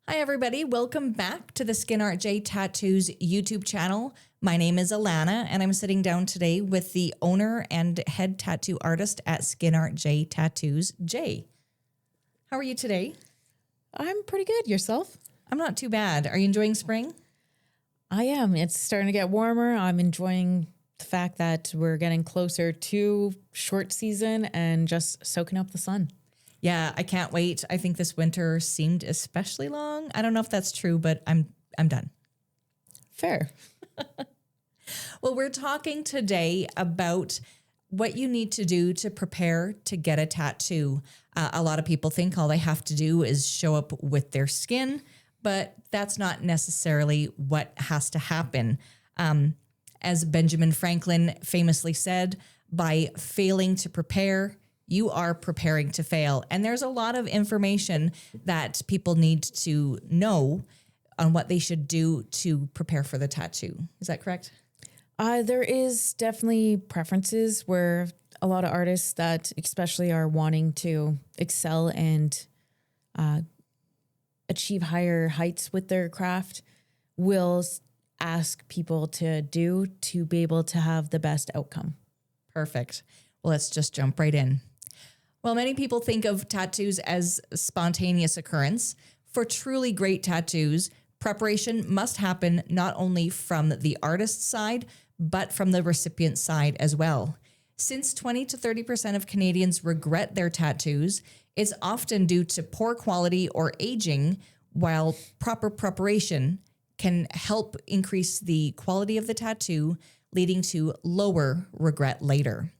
Hi, everybody. Welcome back to the SkinartJ Tattoos YouTube channel. My name is Alana, and I'm sitting down today with the owner and head tattoo artist at SkinartJ Tattoos, Jay. How are you today? I'm pretty good. Yourself? I'm not too bad. Are you enjoying spring? I am. It's starting to get warmer. I'm enjoying the fact that we're getting closer to short season and just soaking up the sun. Yeah, I can't wait. I think this winter seemed especially long. I don't know if that's true, but I'm done. Fair. Well, we're talking today about what you need to do to prepare to get a tattoo. A lot of people think all they have to do is show up with their skin, but that's not necessarily what has to happen. As Benjamin Franklin famously said, by failing to prepare, you are preparing to fail. And there's a lot of information that people need to know on what they should do to prepare for the tattoo. Is that correct? There is definitely preferences where a lot of artists that especially are wanting to excel and achieve higher heights with their craft will ask people to do to be able to have the best outcome. Perfect. Well, let's just jump right in. Well, many people think of tattoos as a spontaneous occurrence. For truly great tattoos, preparation must happen not only from the artist's side, but from the recipient's side as well. Since 20 to 30% of Canadians regret their tattoos, it's often due to poor quality or aging, while proper preparation can help increase the quality of the tattoo, leading to lower regret later.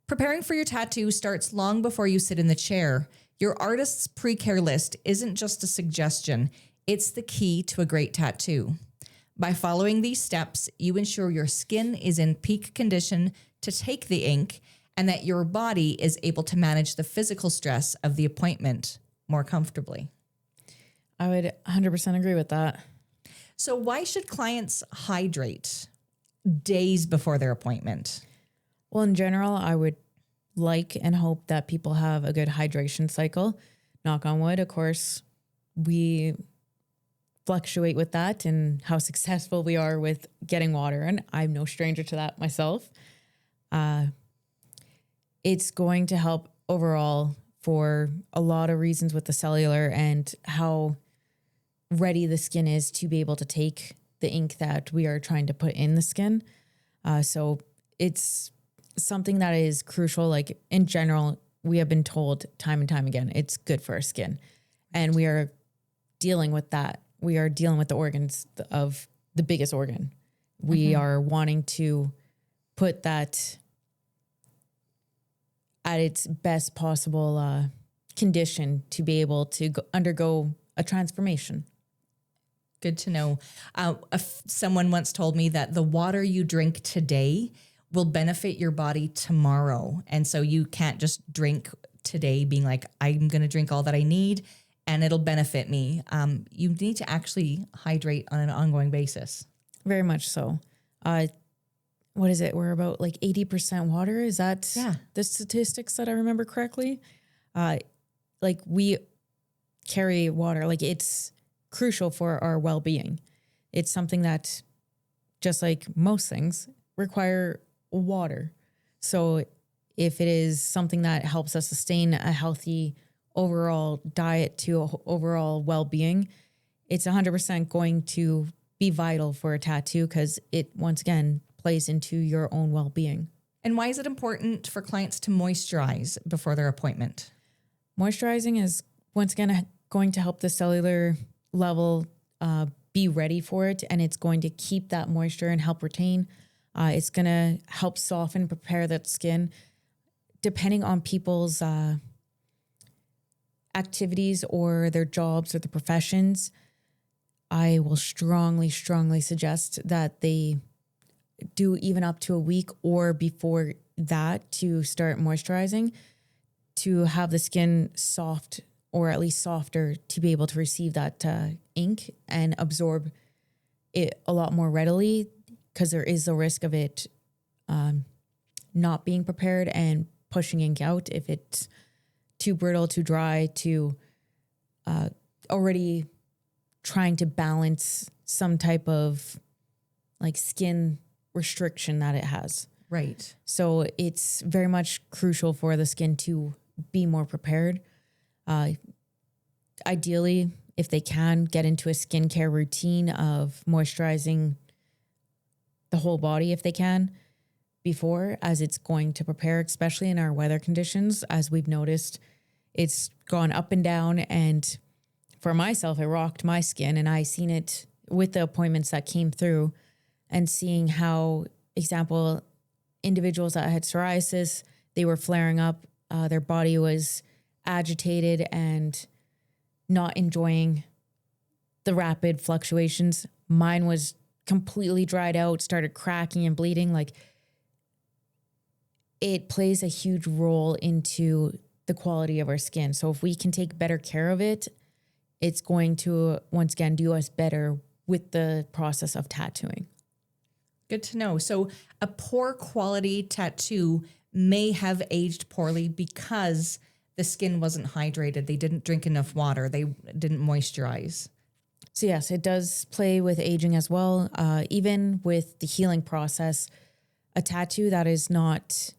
Preparing for your tattoo starts long before you sit in the chair. Your artist's pre-care list isn't just a suggestion, it's the key to a great tattoo. By following these steps, you ensure your skin is in peak condition to take the ink and that your body is able to manage the physical stress of the appointment more comfortably. I would 100% agree with that. So why should clients hydrate days before their appointment? Well, in general, I would like and hope that people have a good hydration cycle. Knock on wood, of course, we fluctuate with that and how successful we are with getting water. And I'm no stranger to that myself. It's going to help overall for a lot of reasons with the cellular and how ready the skin is to be able to take the ink that we are trying to put in the skin. So it's something that is crucial. Like in general, we have been told time and time again, it's good for our skin. And we are dealing with that. We are dealing with the organs of the biggest organ. We are wanting to put that at its best possible condition to be able to undergo a transformation. Good to know. Someone once told me that the water you drink today will benefit your body tomorrow. And so you can't just drink today being like, I'm going to drink all that I need and it'll benefit me. You need to actually hydrate on an ongoing basis. Very much so. What is it? We're about like 80% water. Is that the statistics that I remember correctly? Like we carry water, like it's crucial for our well-being. It's something that, just like most things, require water. So if it is something that helps us sustain a healthy overall diet to overall well-being, it's 100% going to be vital for a tattoo because it, once again, plays into your own well-being. And why is it important for clients to moisturize before their appointment? Moisturizing is, once again, going to help the cellular level be ready for it, and it's going to keep that moisture and help retain. It's going to help soften, prepare that skin. Depending on people's activities or their jobs or the professions, I will strongly suggest that they do even up to a week or before that to start moisturizing to have the skin soft or at least softer to be able to receive that ink and absorb it a lot more readily, because there is a risk of it not being prepared and pushing ink out if it's too brittle, too dry, too already trying to balance some type of like skin restriction that it has. Right. So it's very much crucial for the skin to be more prepared. Ideally, if they can, get into a skincare routine of moisturizing the whole body if they can before, as it's going to prepare, especially in our weather conditions. As we've noticed, it's gone up and down. And for myself, it rocked my skin, and I seen it with the appointments that came through and seeing how, example, individuals that had psoriasis, they were flaring up, their body was agitated and not enjoying the rapid fluctuations. Mine was completely dried out, started cracking and bleeding. Like, it plays a huge role into the quality of our skin. So if we can take better care of it, it's going to, once again, do us better with the process of tattooing. Good to know. So a poor quality tattoo may have aged poorly because the skin wasn't hydrated. They didn't drink enough water. They didn't moisturize. So yes, it does play with aging as well. Even with the healing process, a tattoo that is not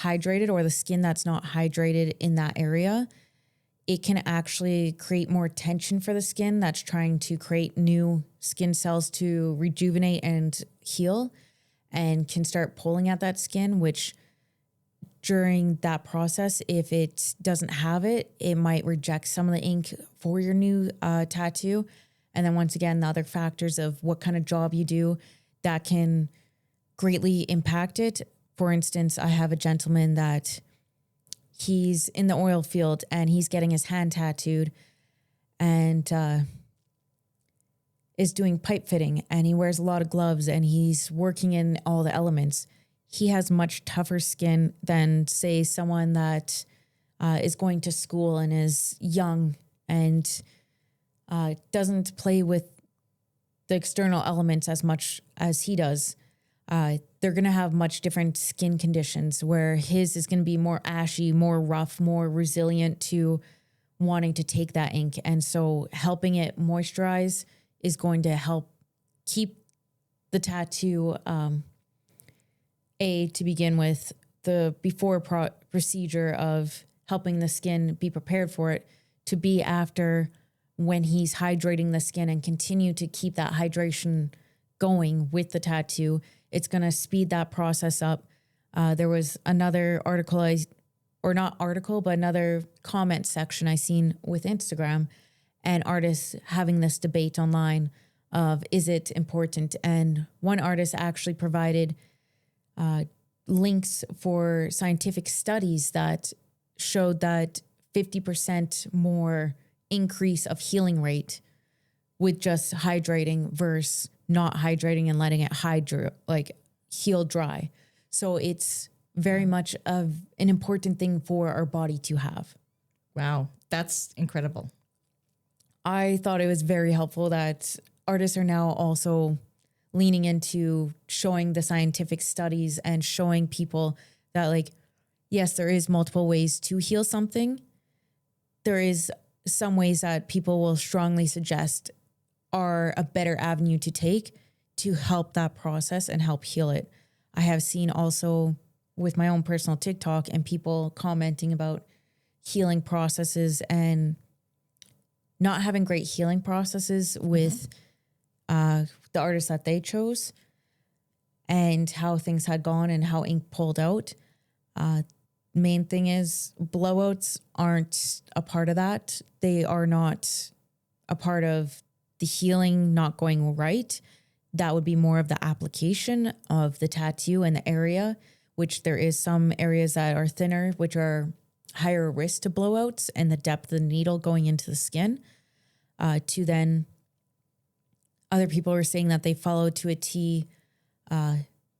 hydrated, or the skin that's not hydrated in that area, it can actually create more tension for the skin that's trying to create new skin cells to rejuvenate and heal, and can start pulling at that skin, which during that process, if it doesn't have it, it might reject some of the ink for your new tattoo. And then once again, the other factors of what kind of job you do, that can greatly impact it. For instance, I have a gentleman that he's in the oil field and he's getting his hand tattooed and is doing pipe fitting, and he wears a lot of gloves and he's working in all the elements. He has much tougher skin than, say, someone that is going to school and is young and doesn't play with the external elements as much as he does. They're going to have much different skin conditions, where his is going to be more ashy, more rough, more resilient to wanting to take that ink. And so helping it moisturize is going to help keep the tattoo, to begin with, the before procedure of helping the skin be prepared for it, to be after, when he's hydrating the skin and continue to keep that hydration going with the tattoo. It's going to speed that process up. There was another article, another comment section I seen with Instagram, and artists having this debate online of, is it important? And one artist actually provided links for scientific studies that showed that 50% more increase of healing rate with just hydrating versus not hydrating and letting it heal dry. So it's very much an important thing for our body to have. Wow, that's incredible. I thought it was very helpful that artists are now also leaning into showing the scientific studies and showing people that, like, yes, there is multiple ways to heal something. There is some ways that people will strongly suggest are a better avenue to take to help that process and help heal it. I have seen also with my own personal TikTok and people commenting about healing processes and not having great healing processes with the artists that they chose and how things had gone and how ink pulled out. Main thing is blowouts aren't a part of that. They are not a part of the healing not going right. That would be more of the application of the tattoo and the area, which there is some areas that are thinner, which are higher risk to blowouts, and the depth of the needle going into the skin. To then, other people are saying that they followed to a T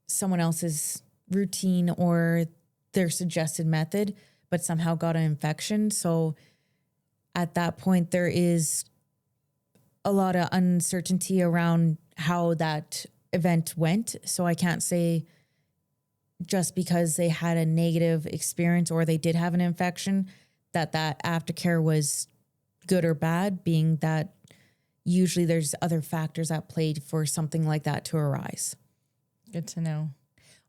someone else's routine or their suggested method, but somehow got an infection. So at that point, there is a lot of uncertainty around how that event went. So I can't say just because they had a negative experience or they did have an infection that aftercare was good or bad, being that usually there's other factors at play for something like that to arise. Good to know.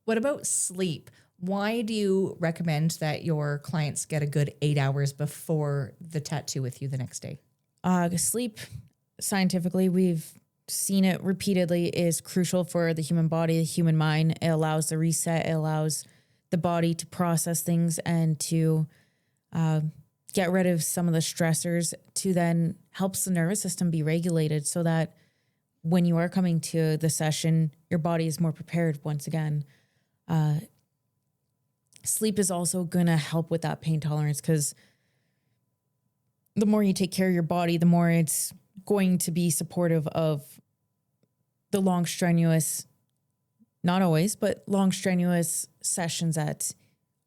What about sleep? Why do you recommend that your clients get a good 8 hours before the tattoo with you the next day? Sleep, scientifically, we've seen it repeatedly, is crucial for the human body, the human mind. It allows the reset. It allows the body to process things and to get rid of some of the stressors, to then helps the nervous system be regulated so that when you are coming to the session, your body is more prepared once again. Sleep is also going to help with that pain tolerance, because the more you take care of your body, the more it's going to be supportive of the long, strenuous, not always, but long, strenuous sessions that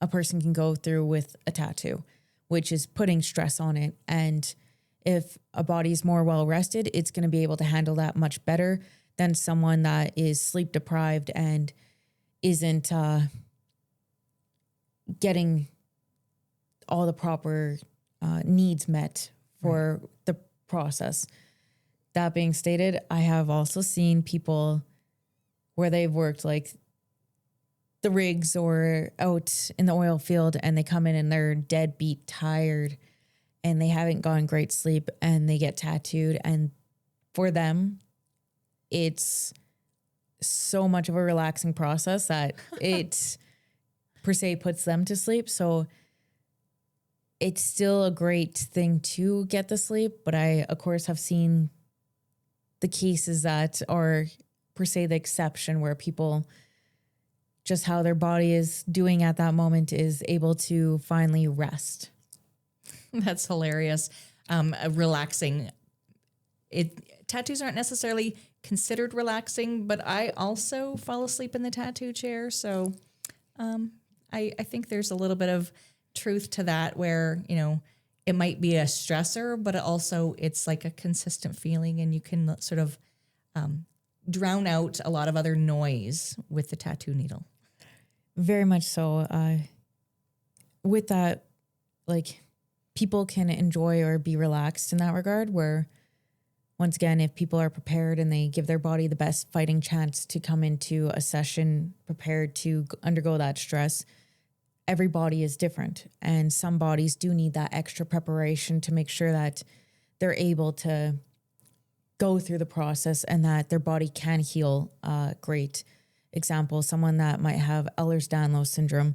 a person can go through with a tattoo, which is putting stress on it. And if a body is more well rested, it's going to be able to handle that much better than someone that is sleep deprived and isn't getting all the proper needs met for the process. That being stated, I have also seen people where they've worked like the rigs or out in the oil field, and they come in and they're deadbeat tired and they haven't gotten great sleep, and they get tattooed. And for them, it's so much of a relaxing process that it per se puts them to sleep. So it's still a great thing to get the sleep. But I, of course, have seen the cases that are per se the exception, where people, just how their body is doing at that moment, is able to finally rest. That's hilarious. Relaxing. Tattoos aren't necessarily considered relaxing, but I also fall asleep in the tattoo chair. So I think there's a little bit of truth to that, where, you know, it might be a stressor, but also it's like a consistent feeling, and you can sort of drown out a lot of other noise with the tattoo needle. Very much so. With that, like, people can enjoy or be relaxed in that regard, where, once again, if people are prepared and they give their body the best fighting chance to come into a session prepared to undergo that stress, every body is different. And some bodies do need that extra preparation to make sure that they're able to go through the process and that their body can heal. Great example, someone that might have Ehlers-Danlos syndrome.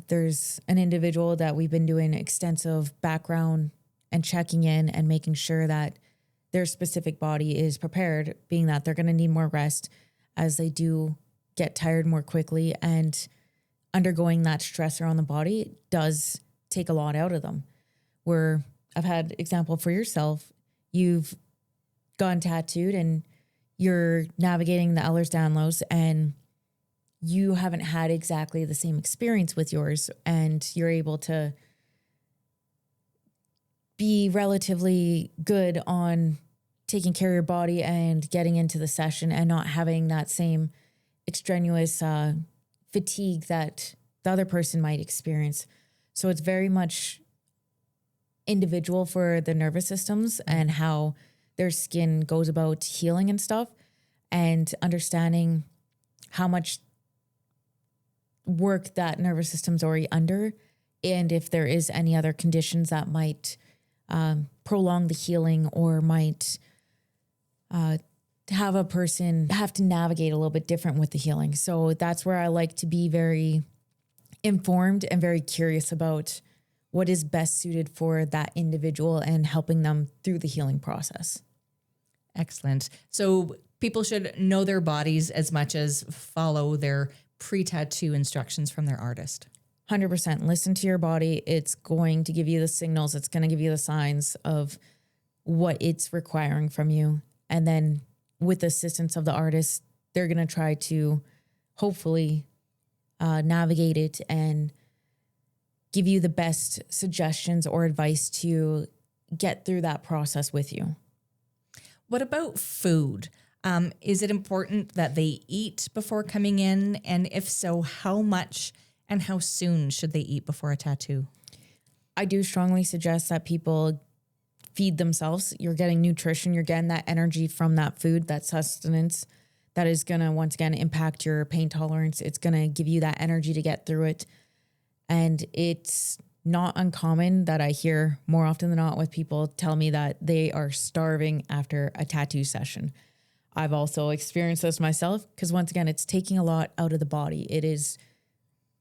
There's an individual that we've been doing extensive background and checking in and making sure that their specific body is prepared, being that they're going to need more rest as they do get tired more quickly, and undergoing that stressor on the body does take a lot out of them. Where I've had example for yourself, you've gone tattooed and you're navigating the Ehlers-Danlos, and you haven't had exactly the same experience with yours, and you're able to be relatively good on taking care of your body and getting into the session and not having that same extraneous fatigue that the other person might experience. So it's very much individual for the nervous systems and how their skin goes about healing and stuff, and understanding how much work that nervous system's already under, and if there is any other conditions that might prolong the healing or might have a person have to navigate a little bit different with the healing. So that's where I like to be very informed and very curious about what is best suited for that individual and helping them through the healing process. Excellent. So people should know their bodies as much as follow their pre-tattoo instructions from their artist. 100%. Listen to your body. It's going to give you the signals. It's going to give you the signs of what it's requiring from you. And then with the assistance of the artist, they're going to try to hopefully navigate it and give you the best suggestions or advice to get through that process with you. What about food? Is it important that they eat before coming in? And if so, how much and how soon should they eat before a tattoo? I do strongly suggest that people feed themselves. You're getting nutrition. You're getting that energy from that food, that sustenance that is going to, once again, impact your pain tolerance. It's going to give you that energy to get through it. And it's not uncommon that I hear more often than not with people tell me that they are starving after a tattoo session. I've also experienced this myself because, once again, it's taking a lot out of the body. It is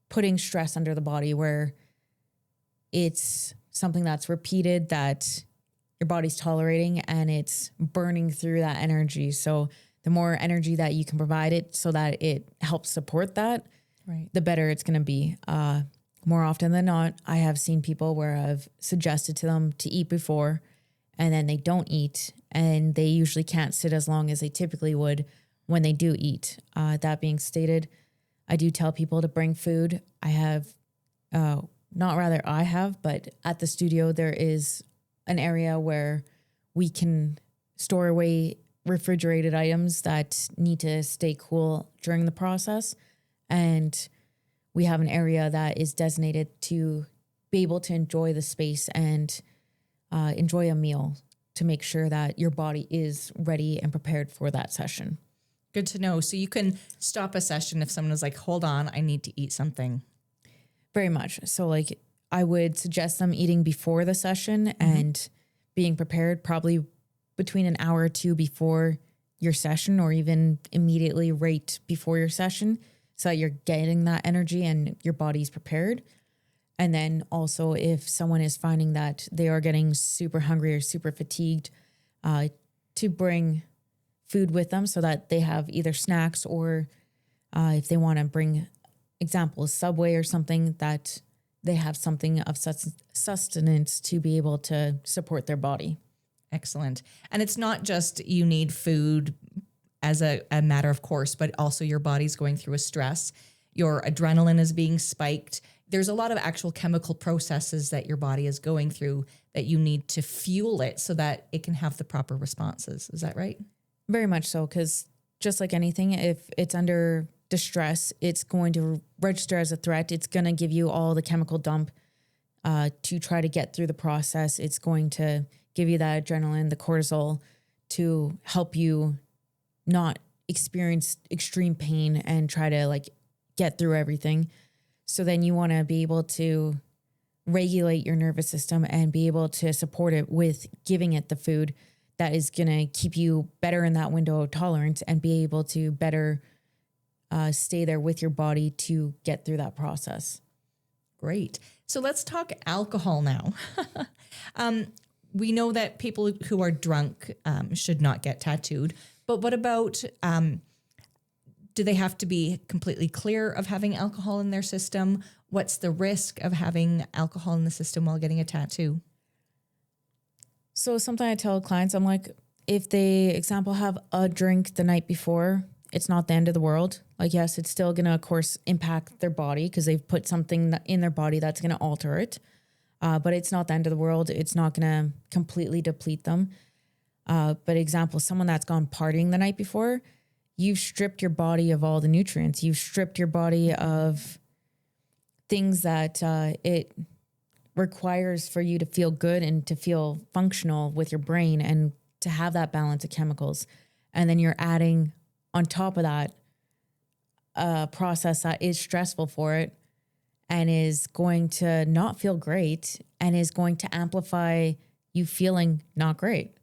putting stress under the body where it's something that's repeated that your body's tolerating, and it's burning through that energy. So the more energy that you can provide it so that it helps support that, right, the better it's going to be. More often than not, I have seen people where I've suggested to them to eat before, and then they don't eat, and they usually can't sit as long as they typically would when they do eat. That being stated, I do tell people to bring food. I have, but at the studio, there is an area where we can store away refrigerated items that need to stay cool during the process. And we have an area that is designated to be able to enjoy the space and enjoy a meal to make sure that your body is ready and prepared for that session. Good to know. So you can stop a session if someone is like, hold on, I need to eat something. Very much. So like I would suggest them eating before the session and being prepared probably between an hour or two before your session, or even immediately right before your session, so that you're getting that energy and your body's prepared. And then also, if someone is finding that they are getting super hungry or super fatigued, to bring food with them so that they have either snacks, or if they want to bring, example, Subway or something, that they have something of sustenance to be able to support their body. Excellent. And it's not just you need food as a matter of course, but also your body's going through a stress. Your adrenaline is being spiked. There's a lot of actual chemical processes that your body is going through that you need to fuel it so that it can have the proper responses. Is that right? Very much so, because just like anything, if it's under distress, it's going to register as a threat. It's going to give you all the chemical dump to try to get through the process. It's going to give you that adrenaline, the cortisol, to help you not experience extreme pain and try to like get through everything. So then you want to be able to regulate your nervous system and be able to support it with giving it the food that is going to keep you better in that window of tolerance and be able to better stay there with your body to get through that process. Great. So let's talk alcohol now. We know that people who are drunk should not get tattooed, but what about, do they have to be completely clear of having alcohol in their system? What's the risk of having alcohol in the system while getting a tattoo? So something I tell clients, I'm like, if they, example, have a drink the night before, it's not the end of the world. Like, yes, it's still going to, of course, impact their body because they've put something in their body that's going to alter it. But it's not the end of the world. It's not going to completely deplete them. But example, someone that's gone partying the night before, you've stripped your body of all the nutrients. You've stripped your body of things that it requires for you to feel good and to feel functional with your brain and to have that balance of chemicals. And then you're adding on top of that a process that is stressful for it and is going to not feel great and is going to amplify you feeling not great.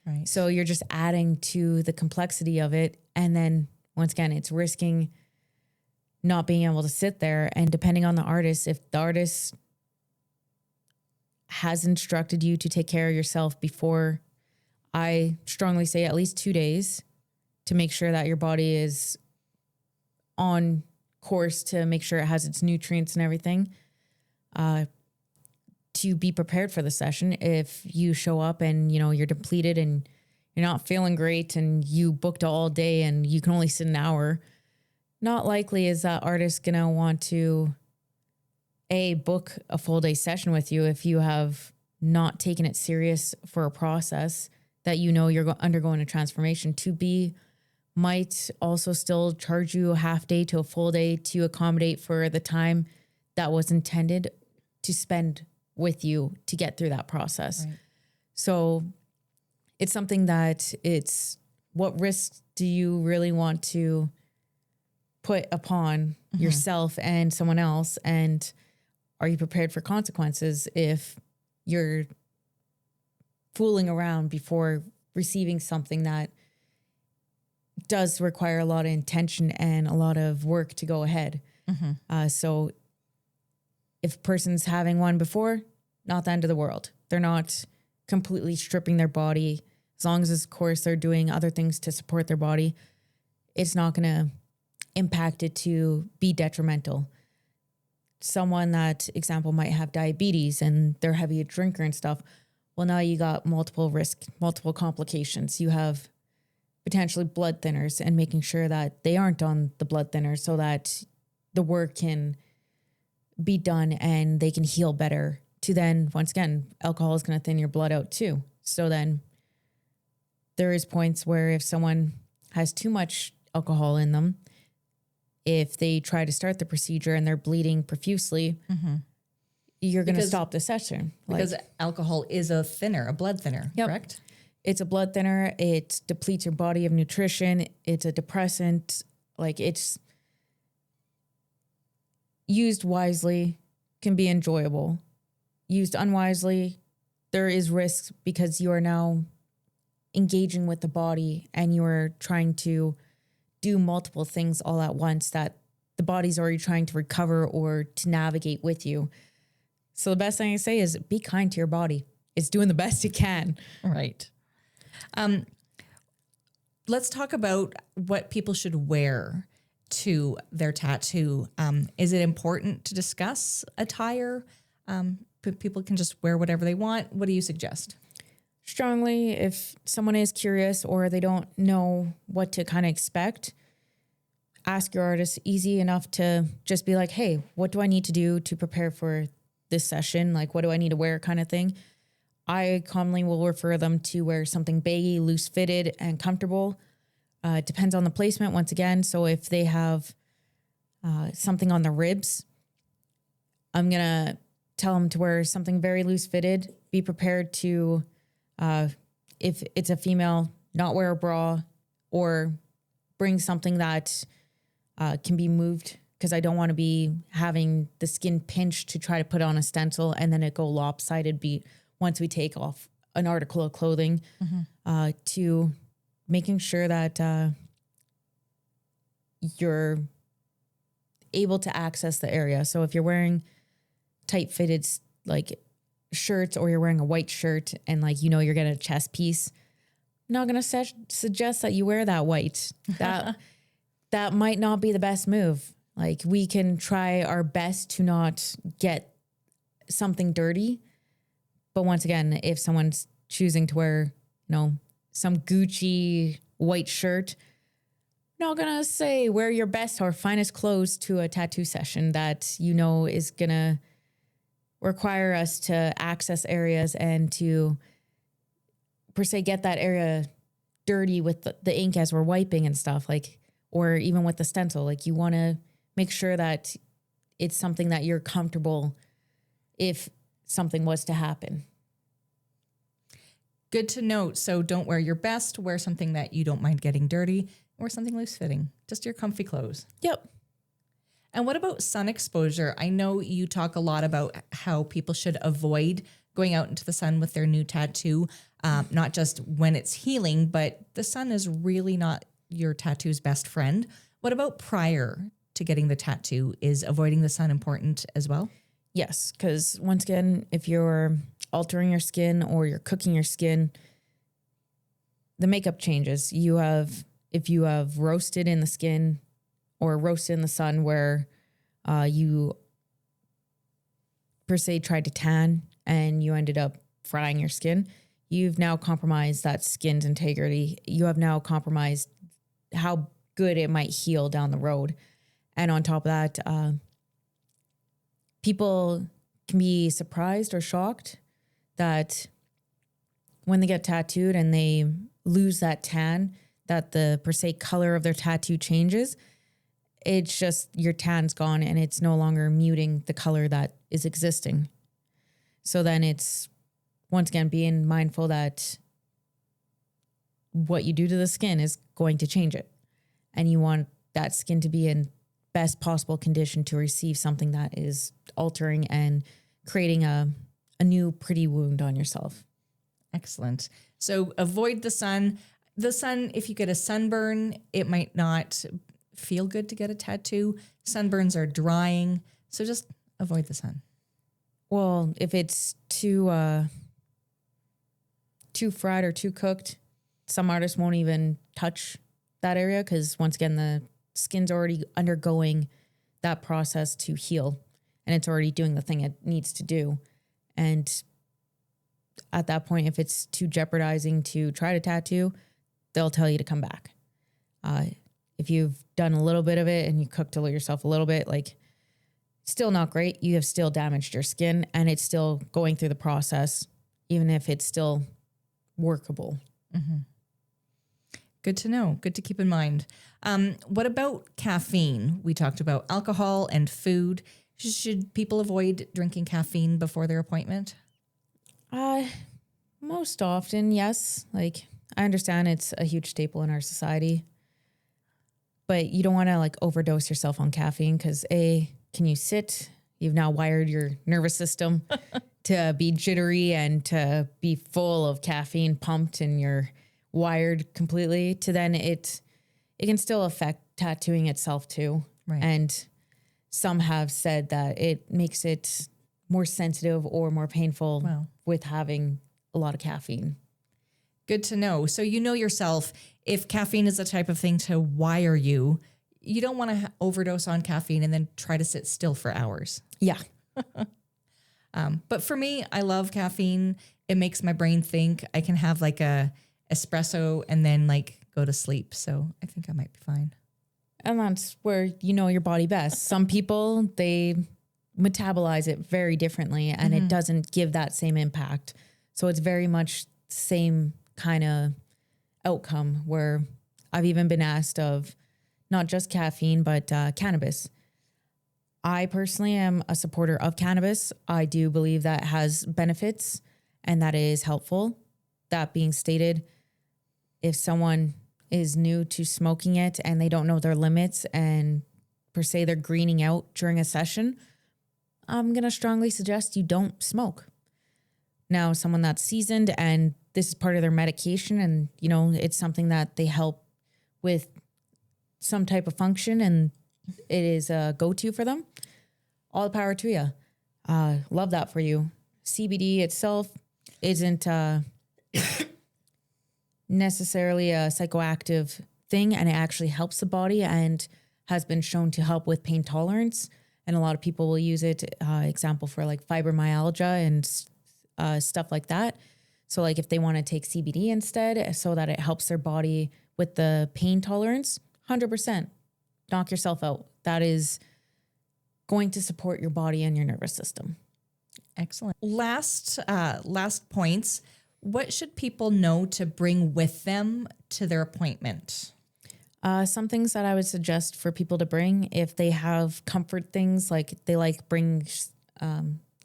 Right. So you're just adding to the complexity of it. And then once again, it's risking not being able to sit there. And depending on the artist, if the artist has instructed you to take care of yourself before, I strongly say at least 2 days to make sure that your body is on course to make sure it has its nutrients and everything, to be prepared for the session. If you show up and, you know, you're depleted and you're not feeling great and you booked all day and you can only sit an hour, not likely is that artist going to want to book a full day session with you if you have not taken it serious for a process that you know you're undergoing a transformation. To be might also still charge you a half day to a full day to accommodate for the time that was intended to spend with you to get through that process. Right. So it's something that it's what risks do you really want to put upon yourself and someone else? And are you prepared for consequences if you're fooling around before receiving something that does require a lot of intention and a lot of work to go ahead? So if a person's having one before, not the end of the world. They're not completely stripping their body. As long as, of course, they're doing other things to support their body, it's not going to impact it to be detrimental. Someone that, example, might have diabetes and they're heavy a drinker and stuff. Well, now you got multiple complications. You have potentially blood thinners and making sure that they aren't on the blood thinners so that the work can be done and they can heal better. To then, once again, alcohol is going to thin your blood out too. So then there is points where if someone has too much alcohol in them, if they try to start the procedure and they're bleeding profusely, you're going to stop the session. Because alcohol is a thinner, a blood thinner, correct? It's a blood thinner. It depletes your body of nutrition. It's a depressant. Like, it's used wisely, can be enjoyable. Used unwisely, there is risk because you are now engaging with the body and you are trying to do multiple things all at once that the body's already trying to recover or to navigate with you. So the best thing I say is be kind to your body. It's doing the best it can. Right. Let's talk about what people should wear to their tattoo. Is it important to discuss attire? People can just wear whatever they want. What do you suggest? Strongly, if someone is curious or they don't know what to kind of expect, ask your artist. Easy enough to just be like, hey, what do I need to do to prepare for this session? Like, what do I need to wear kind of thing? I commonly will refer them to wear something baggy, loose fitted and comfortable. It depends on the placement once again. So if they have something on the ribs, I'm going to tell them to wear something very loose fitted. Be prepared to, if it's a female, not wear a bra or bring something that can be moved, because I don't want to be having the skin pinched to try to put on a stencil and then it go lopsided once we take off an article of clothing, to making sure that you're able to access the area. So if you're wearing tight fitted like shirts or you're wearing a white shirt and like, you're getting a chest piece, I'm not going to suggest that you wear that white. That might not be the best move. Like, we can try our best to not get something dirty. But once again, if someone's choosing to wear, some Gucci white shirt, I'm not going to say wear your best or finest clothes to a tattoo session that is going to require us to access areas and to, per se, get that area dirty with the ink as we're wiping and stuff, like, or even with the stencil. Like, you want to make sure that it's something that you're comfortable if something was to happen. Good to note. So don't wear your best, wear something that you don't mind getting dirty, or something loose fitting, just your comfy clothes. Yep. And what about sun exposure? I know you talk a lot about how people should avoid going out into the sun with their new tattoo, not just when it's healing, but the sun is really not your tattoo's best friend. What about prior to getting the tattoo? Is avoiding the sun important as well? Yes, because once again, if you're altering your skin or you're cooking your skin, the makeup changes. If you have roasted in the skin or roasted in the sun where you per se tried to tan and you ended up frying your skin, you've now compromised that skin's integrity. You have now compromised how good it might heal down the road. And on top of that, people can be surprised or shocked that when they get tattooed and they lose that tan, that the per se color of their tattoo changes. It's just your tan's gone and it's no longer muting the color that is existing. So then it's once again, being mindful that what you do to the skin is going to change it. And you want that skin to be in best possible condition to receive something that is altering and creating a new pretty wound on yourself. Excellent. So avoid the sun. The sun, if you get a sunburn, it might not feel good to get a tattoo. Sunburns are drying. So just avoid the sun. Well, if it's too fried or too cooked, some artists won't even touch that area because once again, the skin's already undergoing that process to heal and it's already doing the thing it needs to do. And at that point, if it's too jeopardizing to try to tattoo, they'll tell you to come back. If you've done a little bit of it and you cooked yourself a little bit, like still not great. You have still damaged your skin and it's still going through the process, even if it's still workable. Mm-hmm. Good to know. Good to keep in mind. What about caffeine? We talked about alcohol and food. Should people avoid drinking caffeine before their appointment? Most often, yes. Like I understand it's a huge staple in our society, but you don't want to like overdose yourself on caffeine because can you sit? You've now wired your nervous system to be jittery and to be full of caffeine pumped and you're wired completely to then it can still affect tattooing itself too. Right. And some have said that it makes it more sensitive or more painful with having a lot of caffeine. Good to know. So you know yourself, if caffeine is the type of thing to wire you, you don't want to overdose on caffeine and then try to sit still for hours. Yeah. But for me, I love caffeine. It makes my brain think. I can have like a espresso and then like go to sleep. So I think I might be fine. And that's where you know your body best. Some people, they metabolize it very differently and it doesn't give that same impact. So it's very much the same kind of outcome where I've even been asked of not just caffeine, but cannabis. I personally am a supporter of cannabis. I do believe that has benefits and that is helpful. That being stated, if someone is new to smoking it and they don't know their limits and per se they're greening out during a session, I'm going to strongly suggest you don't smoke. Now, someone that's seasoned and this is part of their medication and, you know, it's something that they help with some type of function and it is a go-to for them, all the power to you. Love that for you. CBD itself isn't necessarily a psychoactive thing and it actually helps the body and has been shown to help with pain tolerance. And a lot of people will use it, example for like fibromyalgia and stuff like that. So like if they want to take CBD instead so that it helps their body with the pain tolerance, 100%. Knock yourself out. That is going to support your body and your nervous system. Excellent. Last points. What should people know to bring with them to their appointment? Some things that I would suggest for people to bring if they have comfort things, like they like bring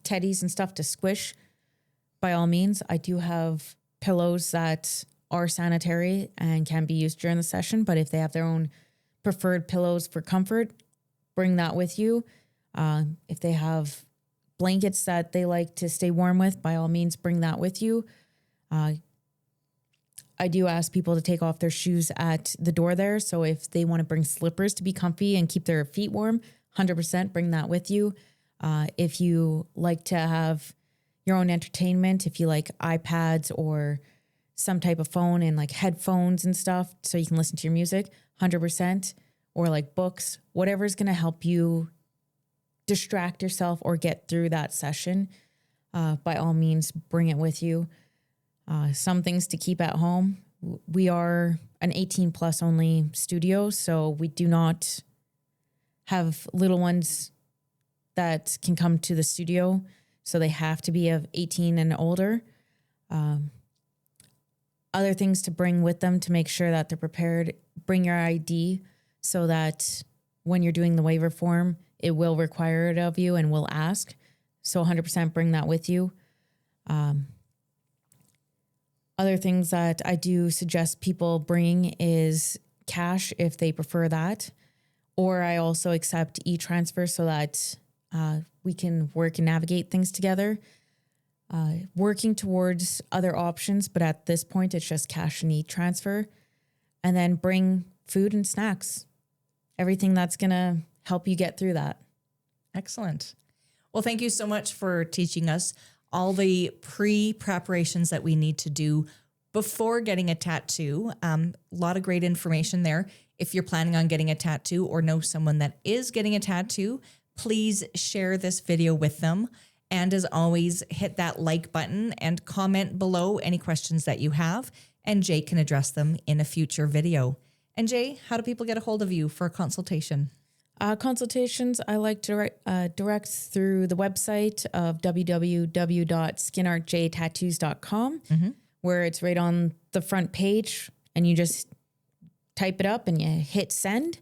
teddies and stuff to squish, by all means. I do have pillows that are sanitary and can be used during the session, but if they have their own preferred pillows for comfort, bring that with you. If they have blankets that they like to stay warm with, by all means, bring that with you. I do ask people to take off their shoes at the door there. So if they want to bring slippers to be comfy and keep their feet warm, 100% bring that with you. If you like to have your own entertainment, if you like iPads or some type of phone and like headphones and stuff so you can listen to your music, 100%, or like books, whatever is going to help you distract yourself or get through that session, by all means, bring it with you. Some things to keep at home. We are an 18 plus only studio, so we do not have little ones that can come to the studio. So they have to be of 18 and older. Other things to bring with them to make sure that they're prepared. Bring your ID so that when you're doing the waiver form, it will require it of you and will ask. So 100% bring that with you. Other things that I do suggest people bring is cash if they prefer that. Or I also accept e-transfer so that we can work and navigate things together. Working towards other options, but at this point, it's just cash and e-transfer. And then bring food and snacks, everything that's going to help you get through that. Excellent. Well, thank you so much for teaching us all the pre-preparations that we need to do before getting a tattoo. A lot of great information there. If you're planning on getting a tattoo or know someone that is getting a tattoo, please share this video with them. And as always, hit that like button and comment below any questions that you have, and Jay can address them in a future video. And Jay, how do people get a hold of you for a consultation? Consultations, I like to direct through the website of www.SkinartJTattoos.com, where it's right on the front page, and you just type it up and you hit send.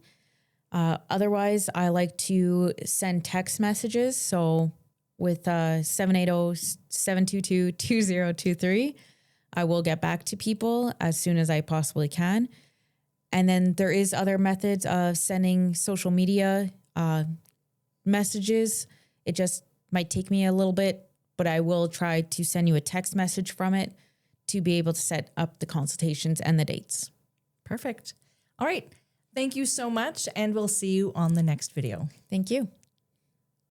Otherwise, I like to send text messages. So with 780-722-2023, I will get back to people as soon as I possibly can. And then there is other methods of sending social media messages. It just might take me a little bit, but I will try to send you a text message from it to be able to set up the consultations and the dates. Perfect. All right. Thank you so much, and we'll see you on the next video. Thank you.